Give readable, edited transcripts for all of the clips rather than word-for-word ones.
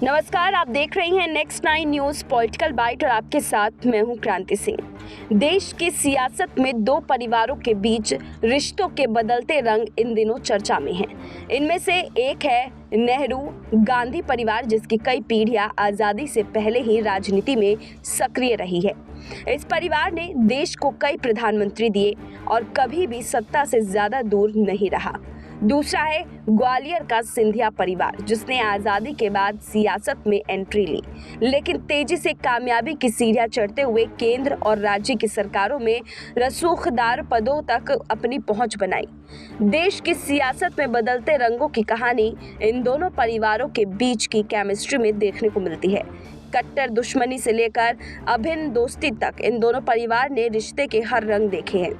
नमस्कार, आप देख रही हैं नेक्स्ट 9 न्यूज़ पॉलिटिकल बाइट और आपके साथ मैं हूं क्रांति सिंह। देश की सियासत में दो परिवारों के बीच रिश्तों के बदलते रंग इन दिनों चर्चा में हैं। इनमें से एक है नेहरू गांधी परिवार, जिसकी कई पीढ़ियां आज़ादी से पहले ही राजनीति में सक्रिय रही है। इस परिवार ने देश को कई प्रधानमंत्री दिए और कभी भी सत्ता से ज्यादा दूर नहीं रहा। दूसरा है ग्वालियर का सिंधिया परिवार, जिसने आज़ादी के बाद सियासत में एंट्री ली, लेकिन तेजी से कामयाबी की सीढ़ियां चढ़ते हुए केंद्र और राज्य की सरकारों में रसूखदार पदों तक अपनी पहुंच बनाई। देश की सियासत में बदलते रंगों की कहानी इन दोनों परिवारों के बीच की केमिस्ट्री में देखने को मिलती है। कट्टर दुश्मनी से लेकर अभिन्न दोस्ती तक इन दोनों परिवार ने रिश्ते के हर रंग देखे हैं।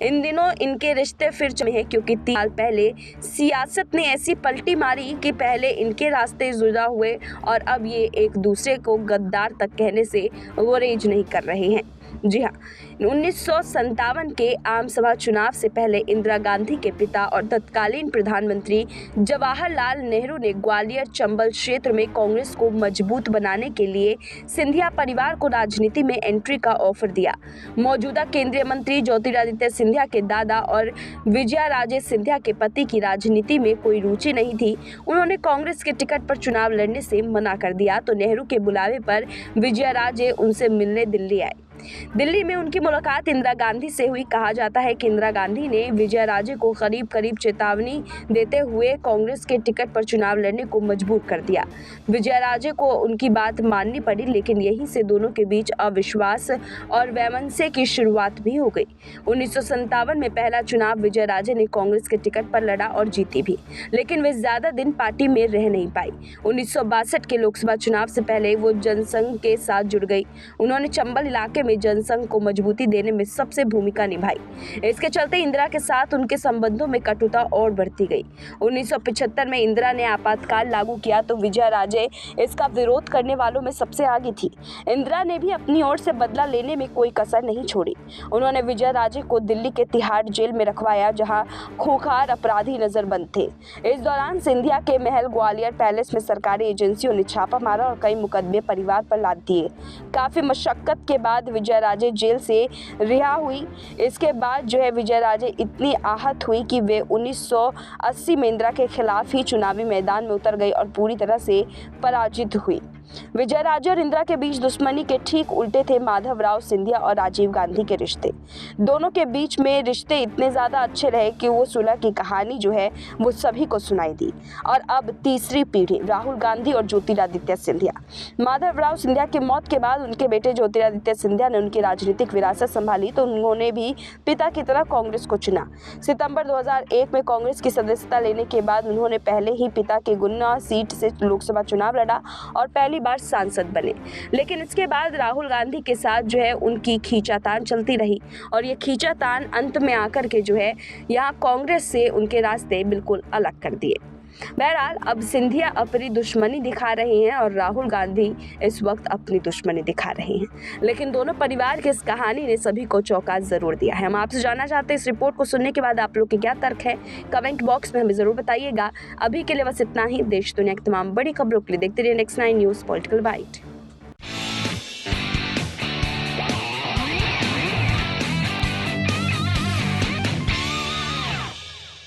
इन दिनों इनके रिश्ते फिर चले हैं, क्योंकि 3 साल पहले सियासत ने ऐसी पलटी मारी कि पहले इनके रास्ते जुदा हुए और अब ये एक दूसरे को गद्दार तक कहने से गुरेज नहीं कर रहे हैं। जी हाँ, 1957 के आम सभा चुनाव से पहले इंदिरा गांधी के पिता और तत्कालीन प्रधानमंत्री जवाहरलाल नेहरू ने ग्वालियर चंबल क्षेत्र में कांग्रेस को मजबूत बनाने के लिए सिंधिया परिवार को राजनीति में एंट्री का ऑफर दिया। मौजूदा केंद्रीय मंत्री ज्योतिरादित्य सिंधिया के दादा और विजयाराजे सिंधिया के पति की राजनीति में कोई रुचि नहीं थी। उन्होंने कांग्रेस के टिकट पर चुनाव लड़ने से मना कर दिया, तो नेहरू के बुलावे पर विजयाराजे उनसे मिलने दिल्ली आए। दिल्ली में उनकी मुलाकात इंदिरा गांधी से हुई। कहा जाता है कि इंदिरा गांधी ने विजयाराजे को करीब करीब चेतावनी देते हुए कांग्रेस के टिकट पर चुनाव लड़ने को मजबूर कर दिया। विजयाराजे को उनकी बात माननी पड़ी, लेकिन यहीं से दोनों के बीच अविश्वास और वैमनस्य की शुरुआत भी हो गई। 1957 में पहला चुनाव विजयाराजे ने कांग्रेस के टिकट पर लड़ा और जीती भी, लेकिन वे ज्यादा दिन पार्टी में रह नहीं पाई। 1962 के लोकसभा चुनाव से पहले वो जनसंघ के साथ जुड़ गई। उन्होंने चंबल इलाके में जनसंघ को मजबूती देने में सबसे भूमिका निभाई। इसके चलते इंदिरा के साथ उनके संबंधों में कटुता और बढ़ती गई। 1975 में इंदिरा ने आपातकाल लागू किया, तो विजयाराजे इसका विरोध करने वालों में सबसे आगे थी। इंदिरा ने भी अपनी ओर से बदला लेने में कोई कसर नहीं छोड़ी। उन्होंने विजयाराजे को दिल्ली के तिहाड़ जेल में रखवाया, जहां खूंखार अपराधी नजरबंद थे। इस दौरान सिंधिया के महल ग्वालियर पैलेस में सरकारी एजेंसियों ने छापा मारा और कई मुकदमे परिवार पर लाद दिए। काफी मशक्कत के बाद विजयाराजे जेल से रिहा हुई। इसके बाद विजयाराजे इतनी आहत हुई कि वे 1980 में इंदिरा के खिलाफ ही चुनावी मैदान में उतर गई और पूरी तरह से पराजित हुई। विजयाराजे और इंदिरा के बीच दुश्मनी के ठीक उल्टे थे माधवराव सिंधिया और राजीव गांधी के रिश्ते। दोनों के बीच में रिश्ते इतने ज्यादा अच्छे रहे कि वो सुलह की कहानी वो सभी को सुनाई दी। और अब तीसरी पीढ़ी राहुल गांधी और ज्योतिरादित्य सिंधिया। माधवराव सिंधिया की मौत के बाद उनके बेटे ज्योतिरादित्य सिंधिया ने उनकी राजनीतिक विरासत संभाली, तो उन्होंने भी पिता की तरह कांग्रेस को चुना। सितंबर 2001 में कांग्रेस की सदस्यता लेने के बाद उन्होंने पहले ही पिता के गुन्ना सीट से लोकसभा चुनाव लड़ा और पहली बार सांसद बने। लेकिन इसके बाद राहुल गांधी के साथ उनकी खींचातान चलती रही और ये खींचातान अंत में आकर के यहाँ कांग्रेस से उनके रास्ते बिल्कुल अलग कर दिए। बहरहाल अब सिंधिया अपनी दुश्मनी दिखा रहे हैं और राहुल गांधी इस वक्त अपनी दुश्मनी दिखा रहे हैं, लेकिन दोनों परिवार की इस कहानी ने सभी को चौंका जरूर दिया है। हम आपसे जानना चाहते हैं, इस रिपोर्ट को सुनने के बाद आप लोग के क्या तर्क है, कमेंट बॉक्स में हमें जरूर बताइएगा। अभी के लिए बस इतना ही। देश दुनिया की तमाम बड़ी खबरों के लिए देखते रहिए नेक्स्ट 9 न्यूज़ पॉलिटिकल बाइट।